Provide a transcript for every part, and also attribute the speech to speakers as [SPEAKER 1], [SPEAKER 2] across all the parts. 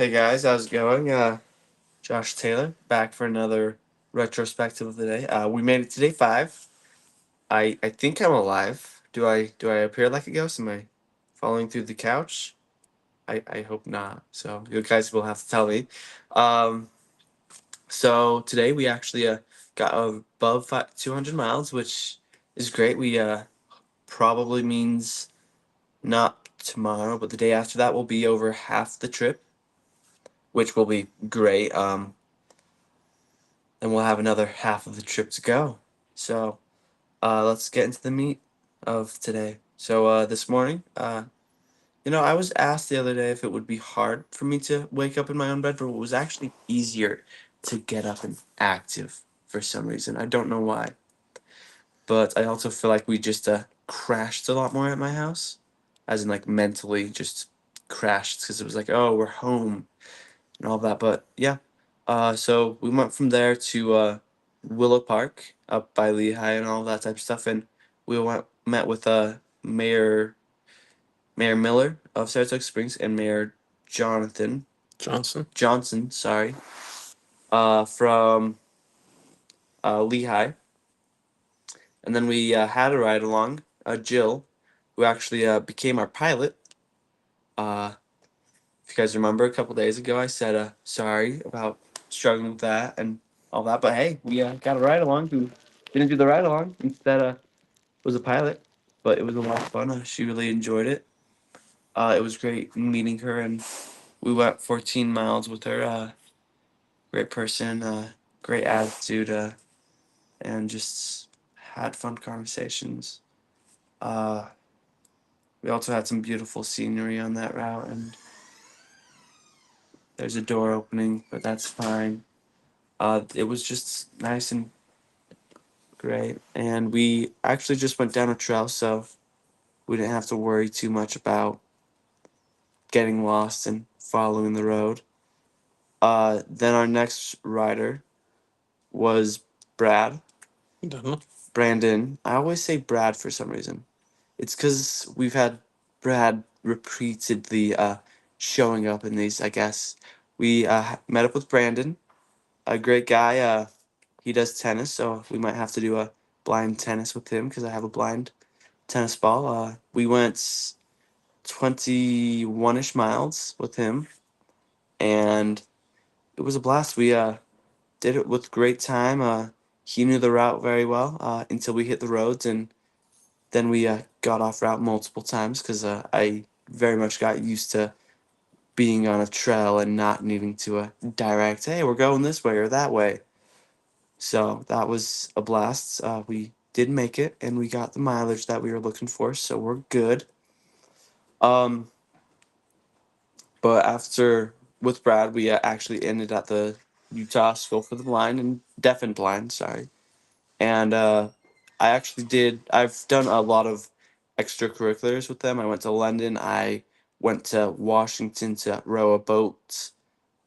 [SPEAKER 1] Hey guys, how's it going? Josh Taylor back for another retrospective of the day. We made it to day 5. I think I'm alive. Do I appear like a ghost? Am I falling through the couch? I hope not. So you guys will have to tell me. Um, so today we actually got above 200 miles, which is great. We probably means not tomorrow, but the day after that will be over half the trip, which will be great. Then we'll have another half of the trip to go. So let's get into the meat of today. So this morning, I was asked the other day if it would be hard for me to wake up in my own bed, but it was actually easier to get up and active for some reason. I don't know why, but I also feel like we just crashed a lot more at my house, as in like mentally just crashed because it was like, oh, we're home and all that. But yeah, so we went from there to Willow Park up by Lehi and all that type of stuff, and we met with Mayor Miller of Saratoga Springs and Mayor Jonathan
[SPEAKER 2] Johnson.
[SPEAKER 1] Johnson, sorry, from Lehi, and then we had a ride along. Jill, who actually became our pilot. Uh, If you guys remember, a couple days ago, I said sorry about struggling with that and all that. But hey, we got a ride along who didn't do the ride along. Instead, was a pilot. But it was a lot of fun. She really enjoyed it. It was great meeting her, and we went 14 miles with her. Great person, great attitude, and just had fun conversations. Uh, we also had some beautiful scenery on that route, and there's a door opening, but that's fine. It was just nice and great, and we actually just went down a trail, so we didn't have to worry too much about getting lost and following the road. Then our next rider was Brad.
[SPEAKER 2] Done.
[SPEAKER 1] Brandon. I always say Brad for some reason. It's because we've had Brad repeatedly showing up in these, I guess. We met up with Brandon, a great guy. He does tennis, so we might have to do a blind tennis with him because I have a blind tennis ball. We went 21-ish miles with him, and it was a blast. We did it with great time. He knew the route very well until we hit the roads, and then we got off route multiple times because I very much got used to being on a trail and not needing to direct, hey, we're going this way or that way. So that was a blast. We did make it, and we got the mileage that we were looking for, so we're good. Um, but after with Brad, we actually ended at the Utah School for the Blind and Deaf and Blind. Sorry, and I actually did. I've done a lot of extracurriculars with them. I went to London. I went to Washington to row a boat,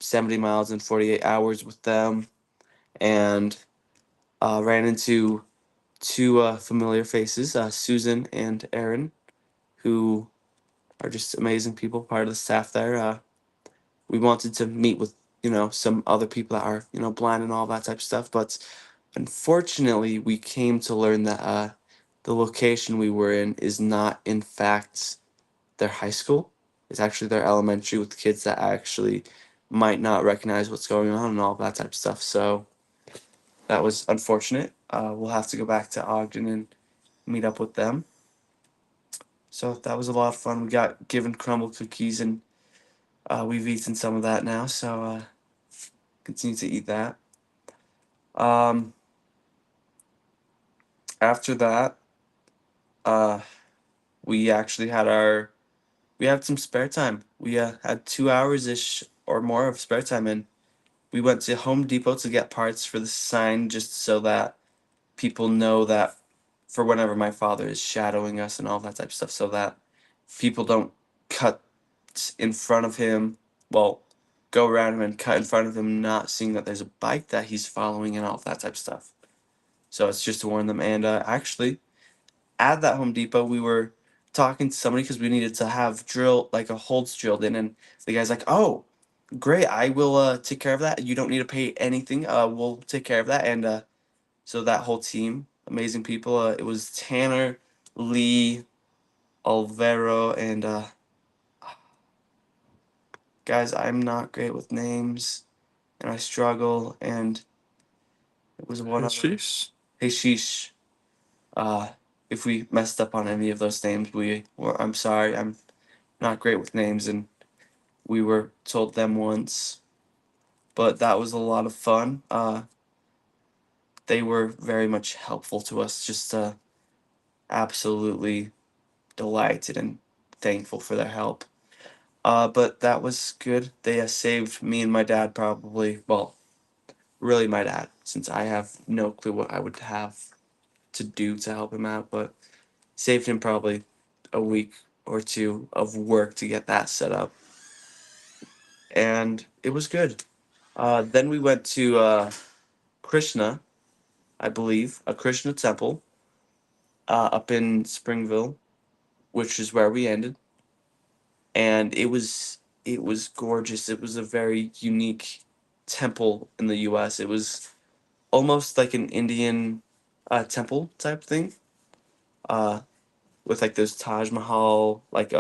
[SPEAKER 1] 70 miles in 48 hours with them, and ran into two familiar faces, Susan and Aaron, who are just amazing people, part of the staff there. We wanted to meet with, some other people that are, blind and all that type of stuff. But unfortunately, we came to learn that the location we were in is not, in fact, their high school. It's actually their elementary with kids that actually might not recognize what's going on and all that type of stuff. So that was unfortunate. We'll have to go back to Ogden and meet up with them. So that was a lot of fun. We got given crumble cookies, and we've eaten some of that now. So continue to eat that. Um, After that, uh, we actually we had some spare time. We had 2 hours ish or more of spare time, and we went to Home Depot to get parts for the sign, just so that people know that for whenever my father is shadowing us and all that type of stuff, so that people don't cut in front of him. Well, go around him and cut in front of him, not seeing that there's a bike that he's following and all that type of stuff. So it's just to warn them. And actually, at that Home Depot, we were talking to somebody because we needed to have drill like a holes drilled in, and the guy's like, "Oh, Great. I will take care of that. You don't need to pay anything. We'll take care of that. And so that whole team, amazing people. It was Tanner, Lee, Alvaro, and guys, I'm not great with names, and I struggle. And it was one other. Hey, sheesh. Uh, if we messed up on any of those names, I'm sorry. I'm not great with names, and we were told them once, but that was a lot of fun. They were very much helpful to us. Just absolutely delighted and thankful for their help. But that was good. They saved me and my dad probably. Well, really my dad, since I have no clue what I would have to do to help him out. But saved him probably a week or two of work to get that set up, and it was good. Then we went to Krishna, I believe, a Krishna Temple up in Springville, which is where we ended, and it was gorgeous. It was a very unique temple in the U.S. It was almost like an Indian temple type thing, uh, with like those Taj Mahal like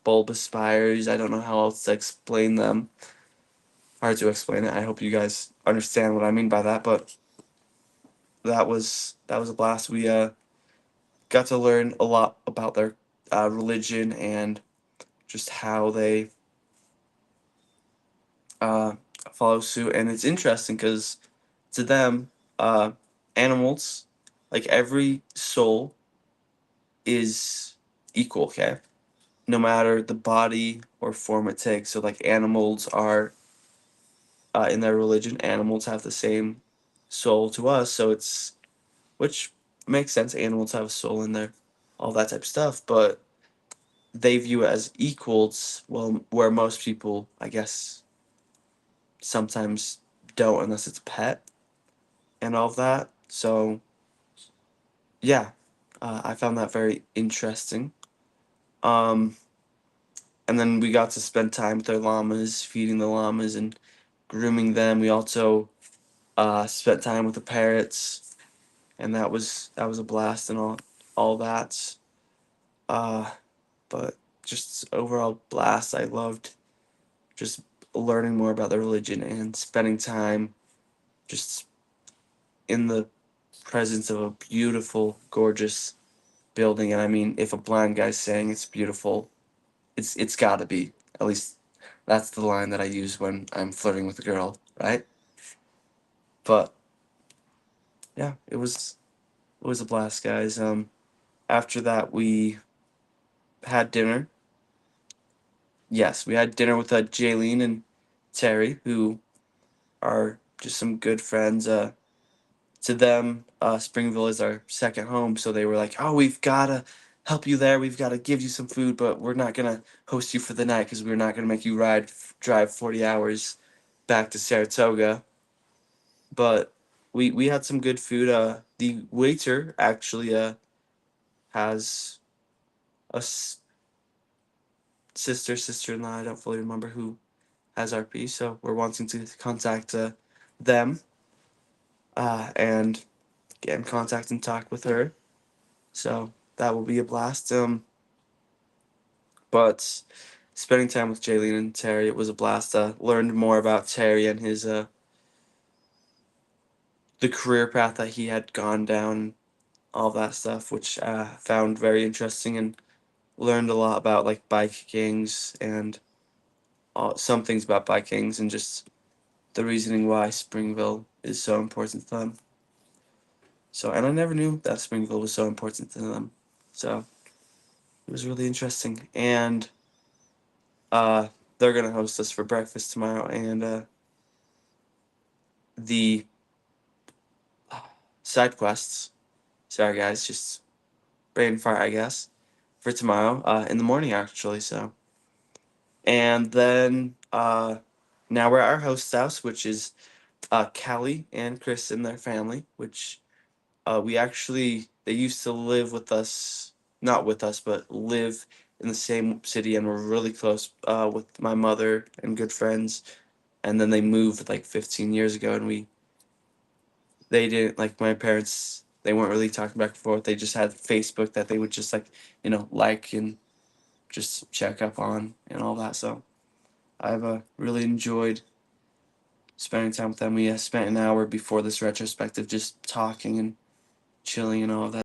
[SPEAKER 1] bulbous spires. I don't know how else to explain them. Hard to explain it. I hope you guys understand what I mean by that. But that was a blast. We got to learn a lot about their religion and just how they uh, follow suit. And it's interesting because to them, uh, animals, like every soul, is equal. Okay, no matter the body or form it takes. So like animals are in their religion, animals have the same soul to us. So it's which makes sense. Animals have a soul in there, all that type of stuff. But they view it as equals. Well, where most people, I guess, sometimes don't unless it's a pet and all of that. So yeah, I found that very interesting. Um, and then we got to spend time with our llamas, feeding the llamas and grooming them. We also spent time with the parrots, and that was a blast and all that. Uh, but just overall blast. I loved just learning more about the religion and spending time just in the presence of a beautiful, gorgeous building. And I mean, if a blind guy's saying it's beautiful, it's got to be. At least that's the line that I use when I'm flirting with a girl, right? But yeah, it was a blast, guys. After that, we had dinner. Yes, we had dinner with Jaylene and Terry, who are just some good friends. To them, Springville is our second home, so they were like, "Oh, we've gotta help you there. We've gotta give you some food, but we're not gonna host you for the night because we're not gonna make you drive 40 hours back to Saratoga." But we had some good food. The waiter actually has a sister-in-law. I don't fully remember who has RP, so we're wanting to contact them and get in contact and talk with her. So that will be a blast. But spending time with Jaylene and Terry, it was a blast. Learned more about Terry and his the career path that he had gone down, all that stuff, which found very interesting, and learned a lot about like bike gangs and some things about bike gangs and just the reasoning why Springville is so important to them. So, and I never knew that Springville was so important to them. So it was really interesting. And uh, they're gonna host us for breakfast tomorrow, and the side quests. Sorry, guys, just brain fart, I guess, for tomorrow in the morning, actually. So, and then now we're at our host's house, which is Callie and Chris and their family, which we actually they used to live with us, not with us, but live in the same city and were really close with my mother and good friends. And then they moved like 15 years ago, and they didn't like my parents. They weren't really talking back and forth. They just had Facebook that they would just like like and just check up on and all that. So I've really enjoyed spending time with them. We spent an hour before this retrospective just talking and chilling and all of that.